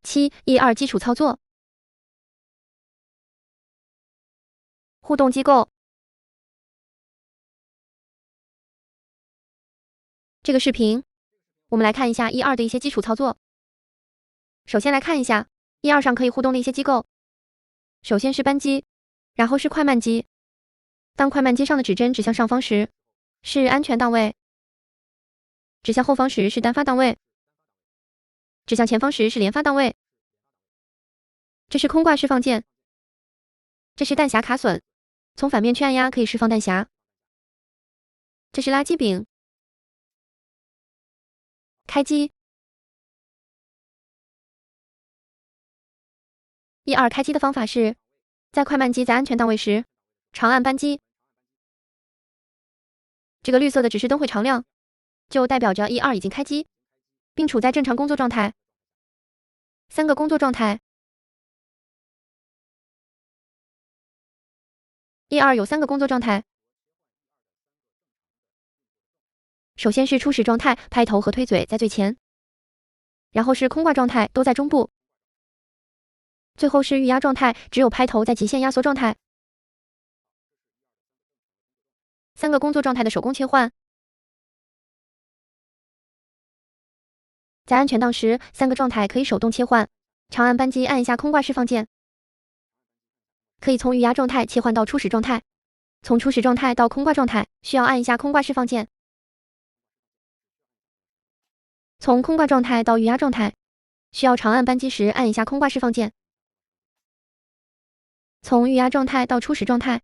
7.1.2基础操作。互动机构。这个视频，我们来看一下1.2的一些基础操作。首先来看一下1.2上可以互动的一些机构。首先是扳机，然后是快慢机。当快慢机上的指针指向上方时，是安全档位；指向后方时是单发档位；指向前方时是连发档位。这是空挂释放键，这是弹匣卡损，从反面去按压可以释放弹匣。这是垃圾柄。开机。1.2开机的方法是，在快慢机在安全档位时，长按扳机。这个绿色的指示灯会常亮，就代表着1.2已经开机，并处在正常工作状态。3个工作状态。1.2有3个工作状态。首先是初始状态，拍头和推嘴在最前，然后是空挂状态，都在中部，最后是预压状态，只有拍头在极限压缩状态。3个工作状态的手工切换。在安全档时，3个状态可以手动切换，长按扳机按一下空挂释放键，可以从预压状态切换到初始状态。从初始状态到空挂状态，需要按一下空挂释放键。从空挂状态到预压状态，需要长按扳机时按一下空挂释放键。从预压状态到初始状态，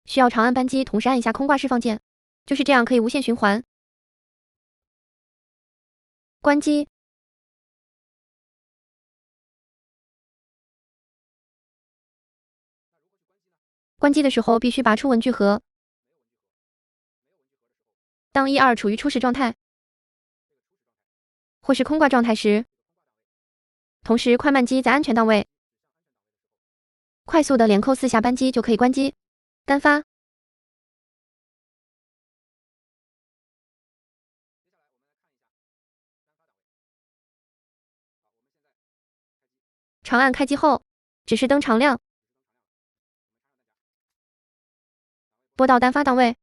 需要长按扳机同时按一下空挂释放键，就是这样可以无限循环。关机。关机的时候必须拔出文具盒。当1.2处于初始状态或是空挂状态时，同时快慢机在安全档位，快速的连扣4下扳机就可以关机。单发。长按开机后，指示灯常亮，拨到单发档位。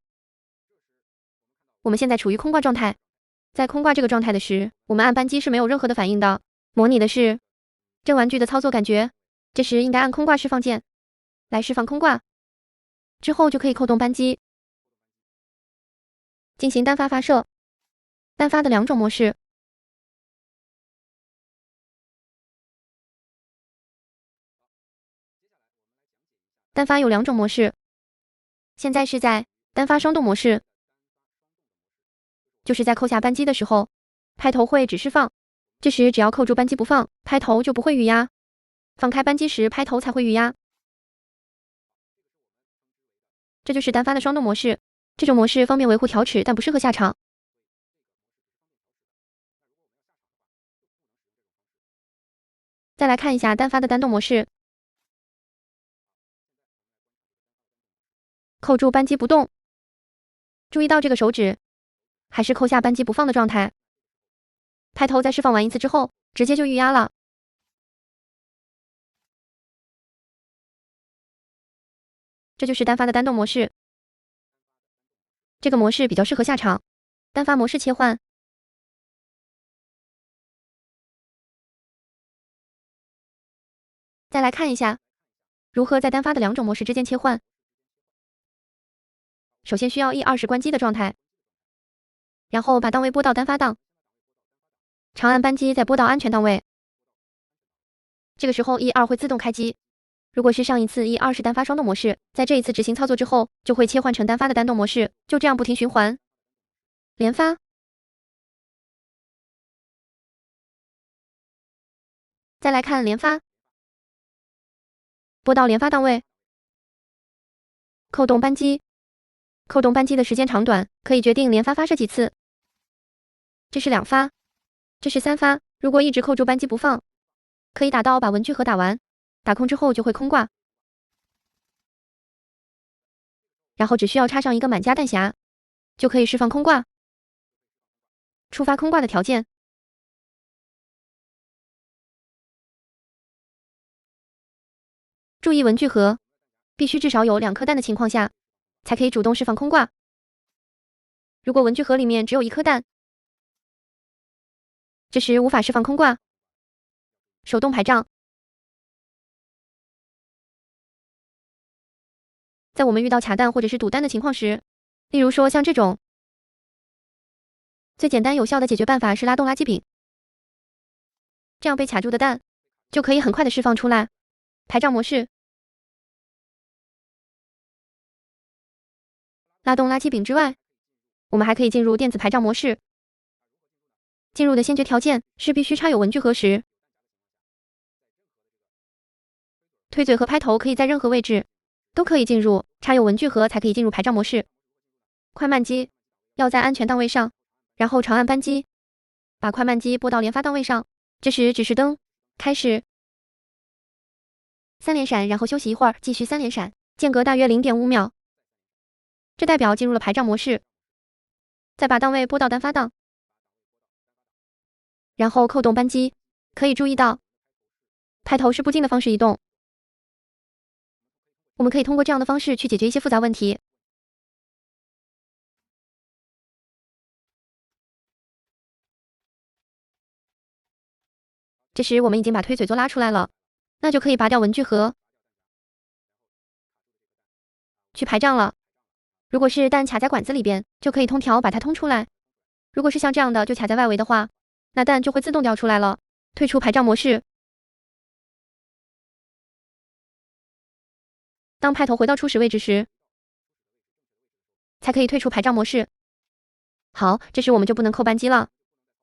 我们现在处于空挂状态，在空挂这个状态的时，我们按扳机是没有任何的反应的，模拟的是正玩具的操作感觉。这时应该按空挂释放键来释放空挂，之后就可以扣动扳机进行单发发射。单发的2种模式。单发有2种模式，现在是在单发双动模式，就是在扣下扳机的时候，拍头会只释放，这时只要扣住扳机不放，拍头就不会预压，放开扳机时拍头才会预压。这就是单发的双动模式，这种模式方便维护调齿，但不适合下场。再来看一下单发的单动模式。扣住扳机不动，注意到这个手指还是扣下扳机不放的状态，拍头在释放完一次之后，直接就预压了。这就是单发的单动模式，这个模式比较适合下场。单发模式切换。再来看一下如何在单发的2种模式之间切换。首先需要1.2是关机的状态，然后把档位拨到单发档，长按扳机再拨到安全档位。这个时候1.2会自动开机。如果是上一次1.2是单发双动模式，在这一次执行操作之后，就会切换成单发的单动模式，就这样不停循环。连发。再来看连发，拨到连发档位，扣动扳机。扣动扳机的时间长短可以决定连发发射几次。这是2发，这是3发。如果一直扣住扳机不放，可以打到把文具盒打完，打空之后就会空挂，然后只需要插上一个满加弹匣，就可以释放空挂。触发空挂的条件。注意文具盒必须至少有2颗蛋的情况下，才可以主动释放空挂。如果文具盒里面只有1颗蛋，这时无法释放空挂。手动排账。在我们遇到卡蛋或者是堵蛋的情况时，例如说像这种，最简单有效的解决办法是拉动垃圾柄，这样被卡住的蛋就可以很快的释放出来。排账模式，拉动垃圾柄之外，我们还可以进入电子排账模式。进入的先决条件是必须插有文具盒时，推嘴和拍头可以在任何位置都可以进入，插有文具盒才可以进入排账模式。快慢机要在安全档位上，然后长按扳机，把快慢机拨到连发档位上。这时指示灯开始3连闪，然后休息一会儿，继续3连闪，间隔大约 0.5 秒，这代表进入了排账模式。再把档位拨到单发档，然后扣动扳机，可以注意到拍头是不进的方式移动。我们可以通过这样的方式去解决一些复杂问题。这时我们已经把推嘴座拉出来了，那就可以拔掉文具盒，去排账了。如果是蛋卡在管子里边，就可以通条把它通出来。如果是像这样的就卡在外围的话，那蛋就会自动掉出来了。退出排账模式。当拍头回到初始位置时，才可以退出排账模式。好，这时我们就不能扣扳机了。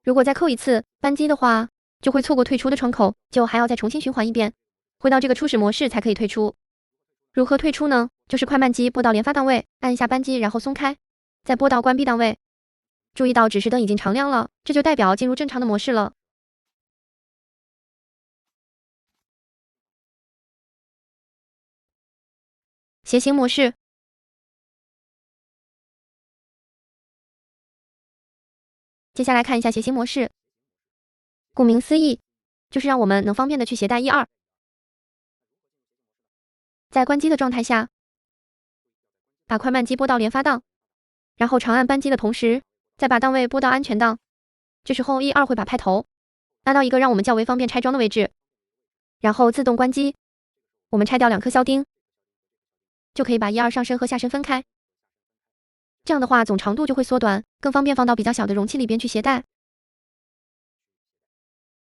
如果再扣一次扳机的话，就会错过退出的窗口，就还要再重新循环一遍，回到这个初始模式才可以退出。如何退出呢？就是快慢机拨到连发档位，按一下扳机，然后松开，再拨到关闭档位。注意到指示灯已经常亮了，这就代表进入正常的模式了。斜行模式。接下来看一下斜行模式。顾名思义，就是让我们能方便的去携带1、2。在关机的状态下，把快慢机拨到连发档，然后长按扳机的同时，再把档位拨到安全档。这时候1、2会把拍头拉到一个让我们较为方便拆装的位置，然后自动关机。我们拆掉2颗销钉，就可以把1、2上身和下身分开。这样的话，总长度就会缩短，更方便放到比较小的容器里边去携带。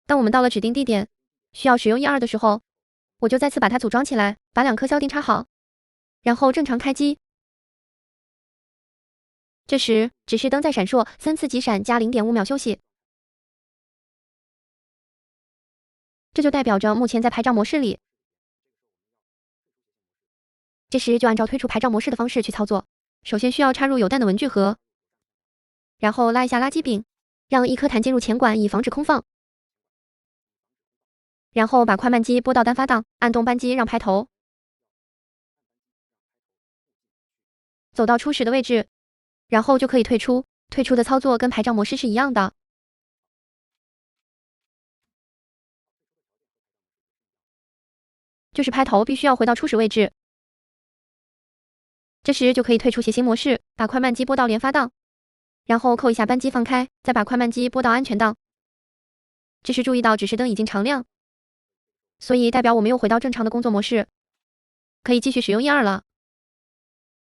当我们到了指定地点，需要使用1、2的时候，我就再次把它组装起来，把2颗销钉插好，然后正常开机。这时指示灯在闪烁，3次急闪加 0.5 秒休息，这就代表着目前在排账模式里。这时就按照退出排账模式的方式去操作。首先需要插入有蛋的文具盒，然后拉一下垃圾柄，让1颗弹进入前管以防止空放。然后把快慢机拨到单发档，按动扳机让拍头，走到初始的位置，然后就可以退出。退出的操作跟排账模式是一样的。就是拍头必须要回到初始位置。这时就可以退出斜行模式，把快慢机拨到连发档，然后扣一下扳机放开，再把快慢机拨到安全档。这时注意到指示灯已经常亮，所以代表我们又回到正常的工作模式，可以继续使用1、2了。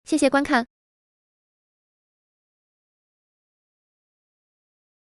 谢谢观看。